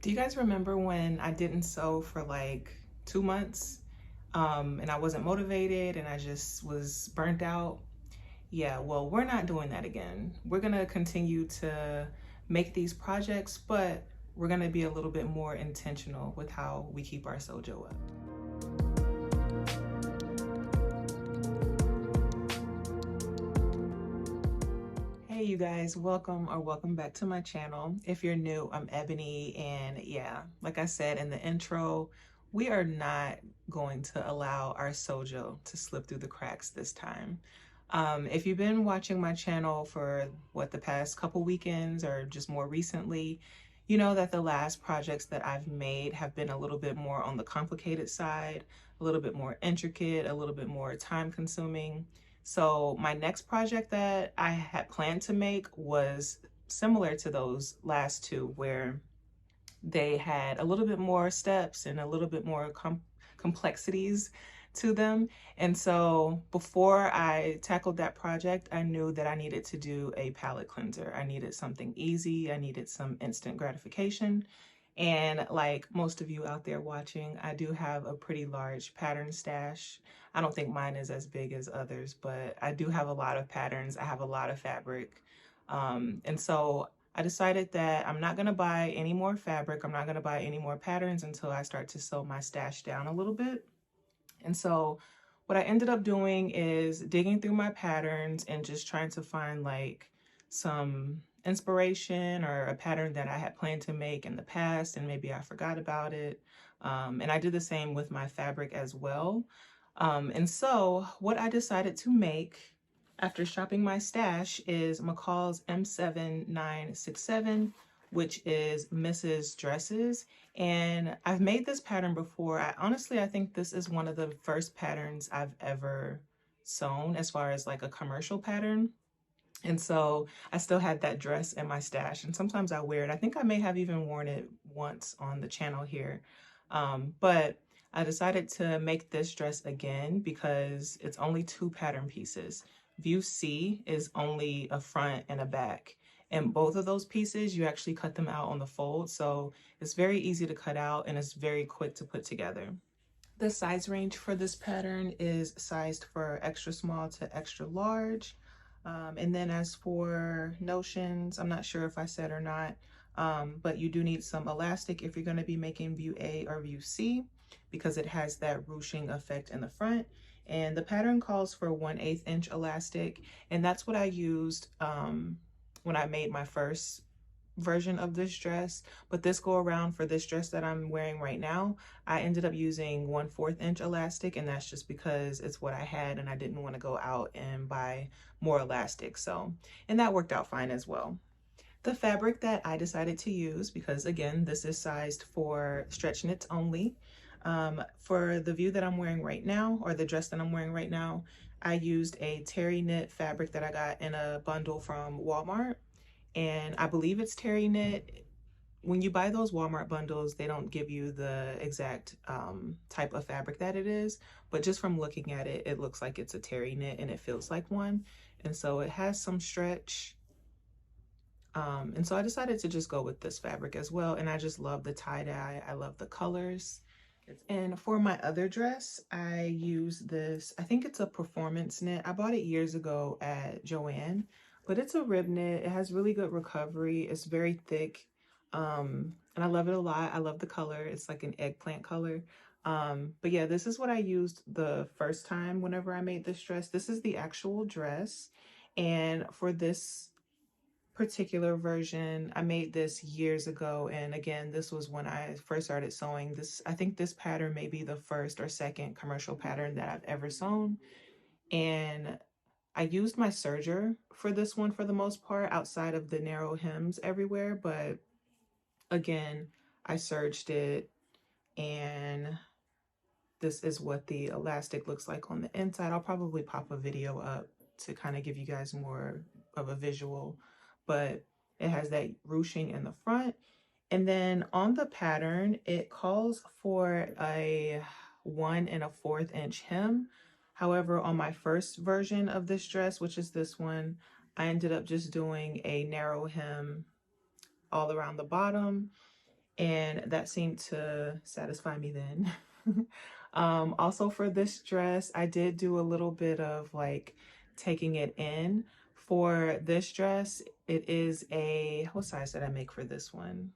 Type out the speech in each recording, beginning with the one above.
Do you guys remember when I didn't sew for like 2 months and I wasn't motivated and I just was burnt out? Yeah, well, we're not doing that again. We're gonna continue to make these projects, but we're gonna be a little bit more intentional with how we keep our sojo up. Hey you guys, welcome back to my channel. If you're new, I'm Ebony, and yeah, like I said in the intro, we are not going to allow our sojo to slip through the cracks this time. If you've been watching my channel for the past couple weekends or just more recently, you know that the last projects that I've made have been a little bit more on the complicated side, a little bit more intricate, a little bit more time consuming. So my next project that I had planned to make was similar to those last two, where they had a little bit more steps and a little bit more complexities to them. And so before I tackled that project, I knew that I needed to do a palette cleanser. I needed something easy. I needed some instant gratification. And like most of you out there watching, I do have a pretty large pattern stash. I don't think mine is as big as others, but I do have a lot of patterns. I have a lot of fabric. And so I decided that I'm not gonna buy any more fabric. I'm not gonna buy any more patterns until I start to sew my stash down a little bit. And so what I ended up doing is digging through my patterns and just trying to find like some inspiration or a pattern that I had planned to make in the past and maybe I forgot about it. And I did the same with my fabric as well. And so what I decided to make after shopping my stash is McCall's M7967, which is Mrs. Dresses. And I've made this pattern before. I think this is one of the first patterns I've ever sewn as far as like a commercial pattern. And so I still had that dress in my stash, and sometimes I wear it. I think I may have even worn it once on the channel here. But I decided to make this dress again because it's only two pattern pieces. View C is only a front and a back. And both of those pieces, you actually cut them out on the fold. So it's very easy to cut out and it's very quick to put together. The size range for this pattern is sized for extra small to extra large. And then as for notions, I'm not sure if I said or not, but you do need some elastic if you're going to be making view A or view C because it has that ruching effect in the front. And the pattern calls for 1/8 inch elastic, and that's what I used when I made my first version of this dress. But this go around for this dress that I'm wearing right now, I ended up using 1/4 inch elastic, and that's just because it's what I had and I didn't want to go out and buy more elastic. So, and that worked out fine as well. The fabric that I decided to use, because again, this is sized for stretch knits only, for the view that I'm wearing right now, or the dress that I'm wearing right now, I used a terry knit fabric that I got in a bundle from Walmart, and I believe it's terry knit. When you buy those Walmart bundles, they don't give you the exact type of fabric that it is, but just from looking at it, it looks like it's a terry knit and it feels like one. And so it has some stretch. And so I decided to just go with this fabric as well. And I just love the tie-dye. I love the colors. And for my other dress, I use this, I think it's a performance knit. I bought it years ago at Joann, but it's a rib knit. It has really good recovery. It's very thick. And I love it a lot. I love the color. It's like an eggplant color. But yeah, this is what I used the first time whenever I made this dress. This is the actual dress. And for this particular version, I made this years ago, and again, this was when I first started sewing. This, I think this pattern may be the first or second commercial pattern that I've ever sewn, and I used my serger for this one for the most part, outside of the narrow hems everywhere. But again, I serged it, and this is what the elastic looks like on the inside. I'll probably pop a video up to kind of give you guys more of a visual, but it has that ruching in the front. And then on the pattern, it calls for a 1 1/4 inch hem. However, on my first version of this dress, which is this one, I ended up just doing a narrow hem all around the bottom. and that seemed to satisfy me then. Also for this dress, I did do a little bit of like taking it in. For this dress, it is a, what size did I make for this one?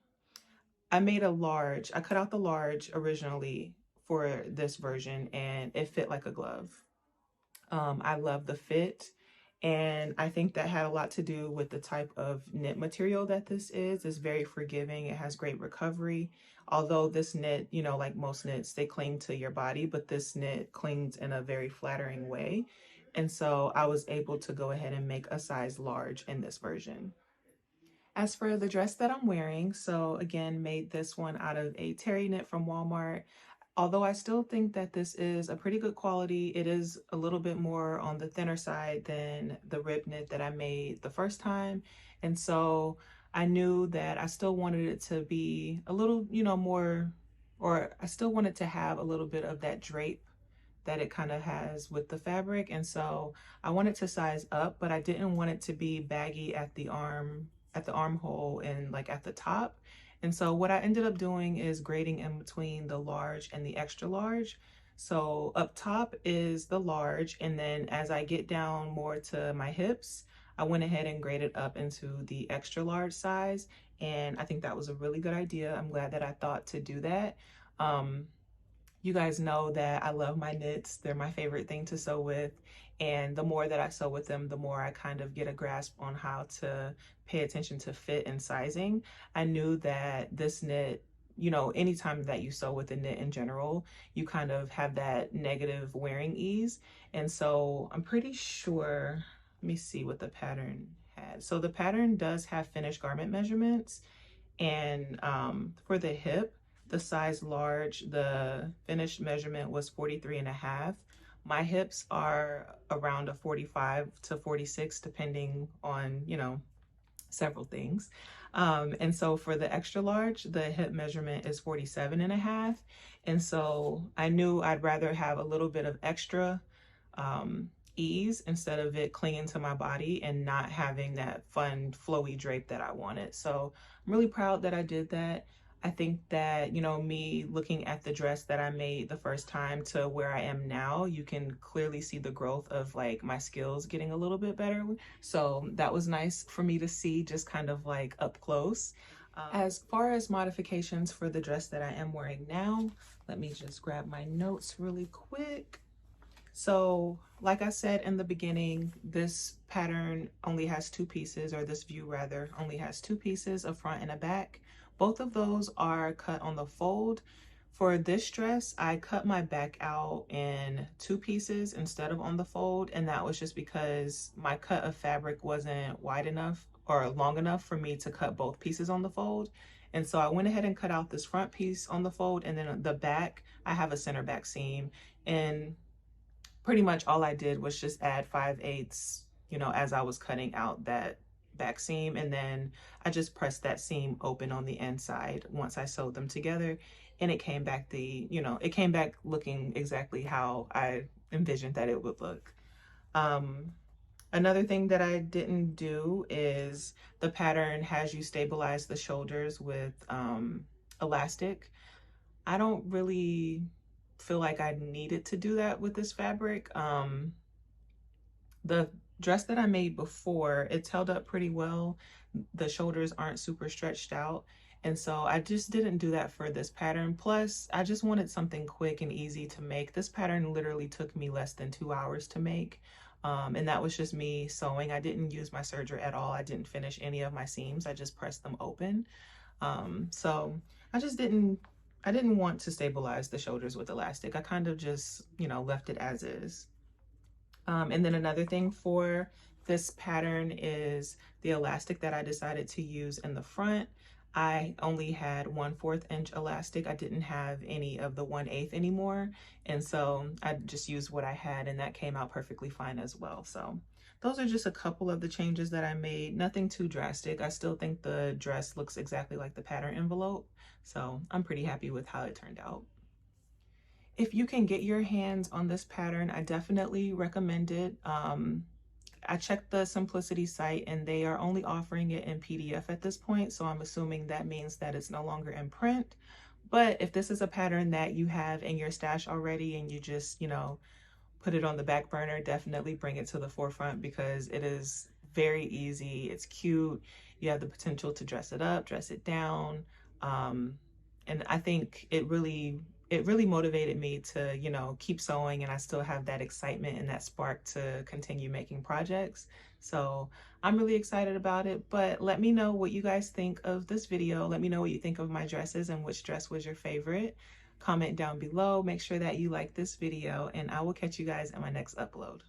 I made a large. I cut out the large originally for this version and it fit like a glove. I love the fit. And I think that had a lot to do with the type of knit material that this is. It's very forgiving. It has great recovery. Although this knit, you know, like most knits, they cling to your body, but this knit clings in a very flattering way. And so I was able to go ahead and make a size large in this version. As for the dress that I'm wearing, so again, made this one out of a terry knit from Walmart. Although I still think that this is a pretty good quality, it is a little bit more on the thinner side than the rib knit that I made the first time. And so I knew that I still wanted it to be a little, you know, more, or I still wanted to have a little bit of that drape that it kind of has with the fabric. And so I wanted to size up, but I didn't want it to be baggy at the armhole and like at the top. And so what I ended up doing is grading in between the large and the extra large. So up top is the large, and then as I get down more to my hips, I went ahead and graded up into the extra large size. And I think that was a really good idea. I'm glad that I thought to do that. Um, you guys know that I love my knits. They're my favorite thing to sew with. And the more that I sew with them, the more I kind of get a grasp on how to pay attention to fit and sizing. I knew that this knit, you know, anytime that you sew with a knit in general, you kind of have that negative wearing ease. And so I'm pretty sure, let me see what the pattern had. So the pattern does have finished garment measurements. And for the hip, the size large, the finished measurement was 43 and a half. My hips are around a 45 to 46, depending on, you know, several things. And so for the extra large, the hip measurement is 47 and a half. And so I knew I'd rather have a little bit of extra ease instead of it clinging to my body and not having that fun flowy drape that I wanted. So I'm really proud that I did that. I think that, you know, me looking at the dress that I made the first time to where I am now, you can clearly see the growth of like my skills getting a little bit better. So that was nice for me to see just kind of like up close. As far as modifications for the dress that I am wearing now, let me just grab my notes really quick. So like I said in the beginning, this pattern only has two pieces, or this view rather, only has two pieces, a front and a back. Both of those are cut on the fold. For this dress, I cut my back out in two pieces instead of on the fold, and that was just because my cut of fabric wasn't wide enough or long enough for me to cut both pieces on the fold. And so I went ahead and cut out this front piece on the fold, and then the back, I have a center back seam, and pretty much all I did was just add 5/8, you know, as I was cutting out that back seam. And then I just pressed that seam open on the inside once I sewed them together. And it came back it came back looking exactly how I envisioned that it would look. Another thing that I didn't do is the pattern has you stabilize the shoulders with elastic. I don't really feel like I needed to do that with this fabric. The dress that I made before, it's held up pretty well. The shoulders aren't super stretched out. And so I just didn't do that for this pattern. Plus, I just wanted something quick and easy to make. This pattern literally took me less than 2 hours to make. And that was just me sewing. I didn't use my serger at all. I didn't finish any of my seams. I just pressed them open. So I didn't want to stabilize the shoulders with elastic. I kind of just, you know, left it as is. And then another thing for this pattern is the elastic that I decided to use in the front. I only had 1/4 inch elastic. I didn't have any of the 1/8 anymore. And so I just used what I had, and that came out perfectly fine as well. So those are just a couple of the changes that I made. Nothing too drastic. I still think the dress looks exactly like the pattern envelope. So I'm pretty happy with how it turned out. If you can get your hands on this pattern, I definitely recommend it. I checked the Simplicity site and they are only offering it in PDF at this point, so I'm assuming that means that it's no longer in print. But if this is a pattern that you have in your stash already and you just, put it on the back burner, definitely bring it to the forefront because it is very easy. It's cute. You have the potential to dress it up, dress it down. Um, and I think it really motivated me to, keep sewing, and I still have that excitement and that spark to continue making projects. So I'm really excited about it, but let me know what you guys think of this video. Let me know what you think of my dresses and which dress was your favorite. Comment down below. Make sure that you like this video, and I will catch you guys in my next upload.